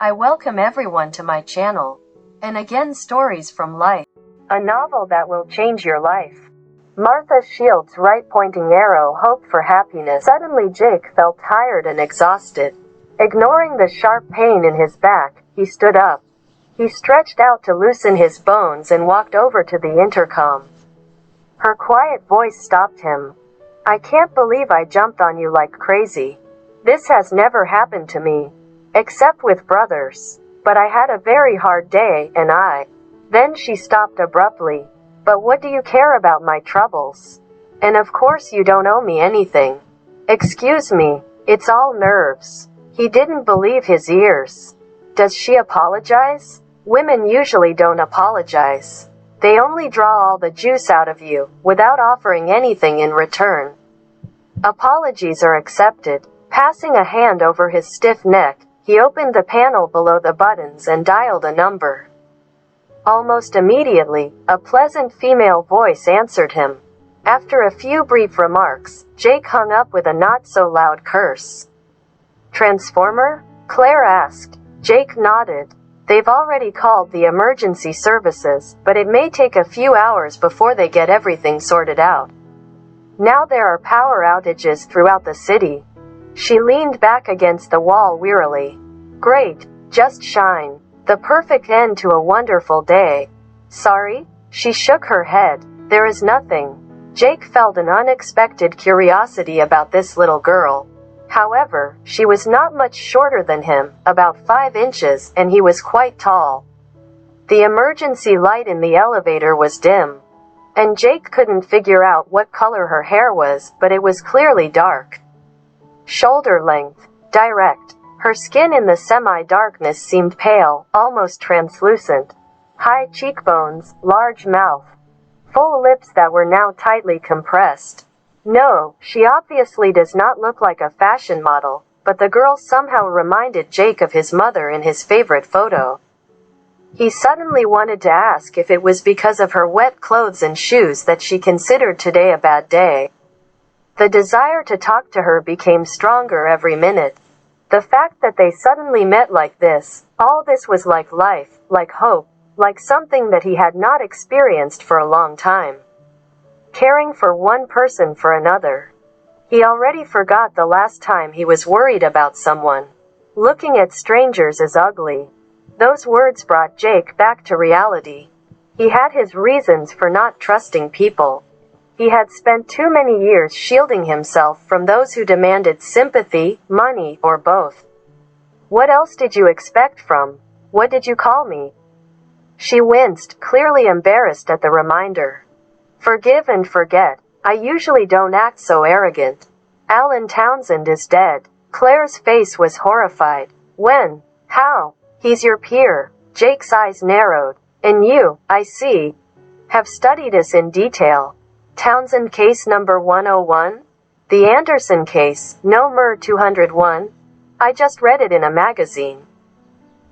I welcome everyone to my channel. And again, stories from life. A novel that will change your life. Martha Shields' right-pointing arrow, hope for happiness. Suddenly Jake felt tired and exhausted. Ignoring the sharp pain in his back, he stood up. He stretched out to loosen his bones and walked over to the intercom. Her quiet voice stopped him. I can't believe I jumped on you like crazy. This has never happened to me. Except with brothers. But I had a very hard day, and Then she stopped abruptly. But what do you care about my troubles? And of course you don't owe me anything. Excuse me, it's all nerves. He didn't believe his ears. Does she apologize? Women usually don't apologize. They only draw all the juice out of you, without offering anything in return. Apologies are accepted. Passing a hand over his stiff neck, he opened the panel below the buttons and dialed a number. Almost immediately, a pleasant female voice answered him. After a few brief remarks, Jake hung up with a not-so-loud curse. Transformer? Claire asked. Jake nodded. They've already called the emergency services, but it may take a few hours before they get everything sorted out. Now there are power outages throughout the city. She leaned back against the wall wearily. Great, just shine. The perfect end to a wonderful day. Sorry? She shook her head. There is nothing. Jake felt an unexpected curiosity about this little girl. However, she was not much shorter than him, about 5 inches, and he was quite tall. The emergency light in the elevator was dim. And Jake couldn't figure out what color her hair was, but it was clearly dark. Shoulder length, direct. Her skin in the semi-darkness seemed pale, almost translucent. High cheekbones, large mouth. Full lips that were now tightly compressed. No, she obviously does not look like a fashion model, but the girl somehow reminded Jake of his mother in his favorite photo. He suddenly wanted to ask if it was because of her wet clothes and shoes that she considered today a bad day. The desire to talk to her became stronger every minute. The fact that they suddenly met like this, all this was like life, like hope, like something that he had not experienced for a long time. Caring for one person for another. He already forgot the last time he was worried about someone. Looking at strangers is ugly. Those words brought Jake back to reality. He had his reasons for not trusting people. He had spent too many years shielding himself from those who demanded sympathy, money, or both. What else did you expect from? What did you call me? She winced, clearly embarrassed at the reminder. Forgive and forget. I usually don't act so arrogant. Alan Townsend is dead. Claire's face was horrified. When? How? He's your peer. Jake's eyes narrowed. And you, I see, have studied us in detail. Townsend case number 101? The Anderson case, no Mer 201? I just read it in a magazine.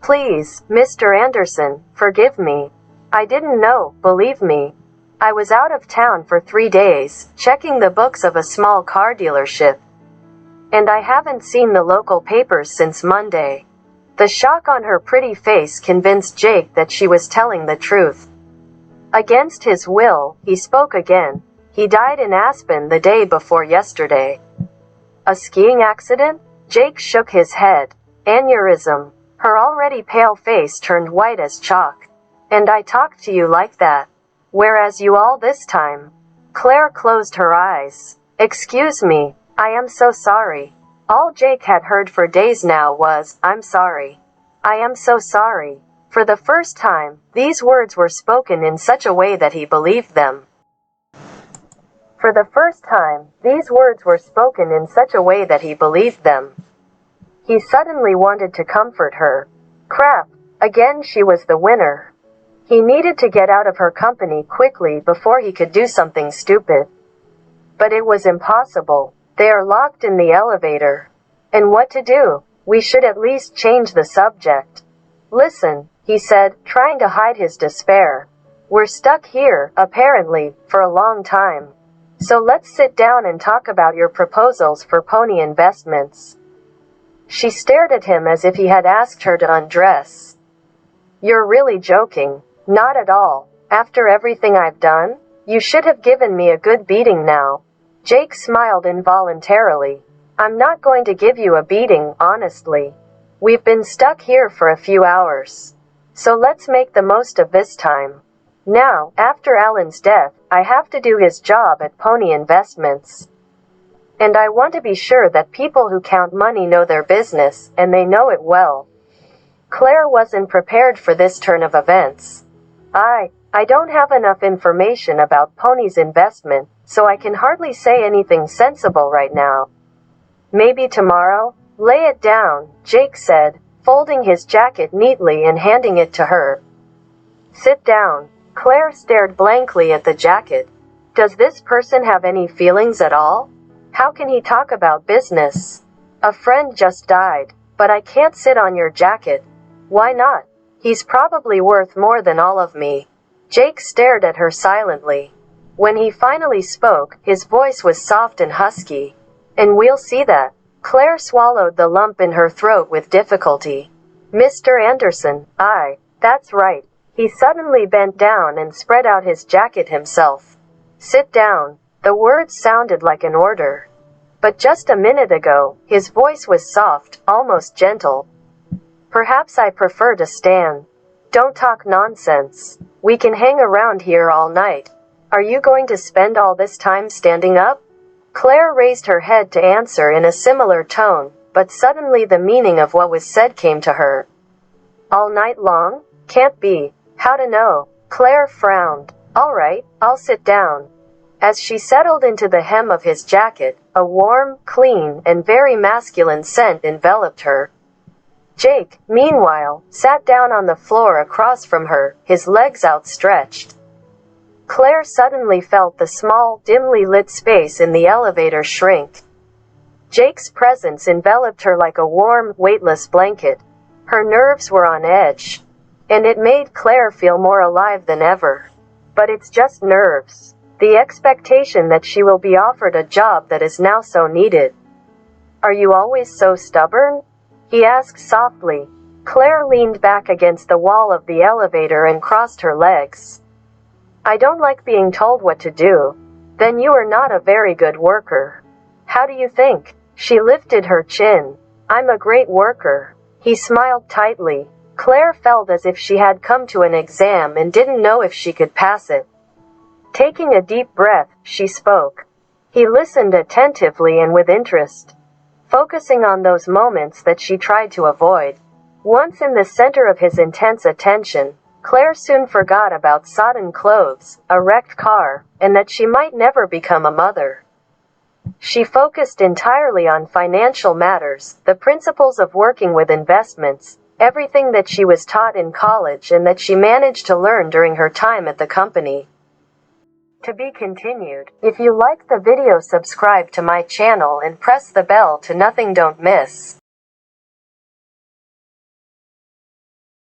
Please, Mr. Anderson, forgive me. I didn't know, believe me. I was out of town for 3 days, checking the books of a small car dealership. And I haven't seen the local papers since Monday. The shock on her pretty face convinced Jake that she was telling the truth. Against his will, he spoke again. He died in Aspen the day before yesterday. A skiing accident? Jake shook his head. Aneurysm. Her already pale face turned white as chalk. And I talked to you like that. Whereas you all this time. Claire closed her eyes. Excuse me, I am so sorry. All Jake had heard for days now was, I'm sorry. I am so sorry. For the first time, these words were spoken in such a way that he believed them. For the first time, these words were spoken in such a way that he believed them. He suddenly wanted to comfort her. Crap, again she was the winner. He needed to get out of her company quickly before he could do something stupid. But it was impossible. They are locked in the elevator. And what to do? We should at least change the subject. Listen, he said, trying to hide his despair. We're stuck here, apparently, for a long time. So let's sit down and talk about your proposals for pony investments. She stared at him as if he had asked her to undress. You're really joking. Not at all. After everything I've done? You should have given me a good beating now. Jake smiled involuntarily. I'm not going to give you a beating, honestly. We've been stuck here for a few hours. So let's make the most of this time. Now, after Alan's death, I have to do his job at Pony Investments. And I want to be sure that people who count money know their business, and they know it well. Claire wasn't prepared for this turn of events. I don't have enough information about Pony's investment, so I can hardly say anything sensible right now. Maybe tomorrow? Lay it down, Jake said, folding his jacket neatly and handing it to her. Sit down. Claire stared blankly at the jacket. Does this person have any feelings at all? How can he talk about business? A friend just died, but I can't sit on your jacket. Why not? He's probably worth more than all of me. Jake stared at her silently. When he finally spoke, his voice was soft and husky. And we'll see that. Claire swallowed the lump in her throat with difficulty. Mr. Anderson, that's right. He suddenly bent down and spread out his jacket himself. Sit down. The words sounded like an order. But just a minute ago, his voice was soft, almost gentle. Perhaps I prefer to stand. Don't talk nonsense. We can hang around here all night. Are you going to spend all this time standing up? Claire raised her head to answer in a similar tone, but suddenly the meaning of what was said came to her. All night long? Can't be. How to know? Claire frowned. All right, I'll sit down. As she settled into the hem of his jacket, a warm, clean, and very masculine scent enveloped her. Jake, meanwhile, sat down on the floor across from her, his legs outstretched. Claire suddenly felt the small, dimly lit space in the elevator shrink. Jake's presence enveloped her like a warm, weightless blanket. Her nerves were on edge. And it made Claire feel more alive than ever. But it's just nerves. The expectation that she will be offered a job that is now so needed. Are you always so stubborn? He asked softly. Claire leaned back against the wall of the elevator and crossed her legs. I don't like being told what to do. Then you are not a very good worker. How do you think? She lifted her chin. I'm a great worker. He smiled tightly. Claire felt as if she had come to an exam and didn't know if she could pass it. Taking a deep breath, she spoke. He listened attentively and with interest, focusing on those moments that she tried to avoid. Once in the center of his intense attention, Claire soon forgot about sodden clothes, a wrecked car, and that she might never become a mother. She focused entirely on financial matters, the principles of working with investments, everything that she was taught in college and that she managed to learn during her time at the company. To be continued. If you liked the video, subscribe to my channel and press the bell to nothing don't miss.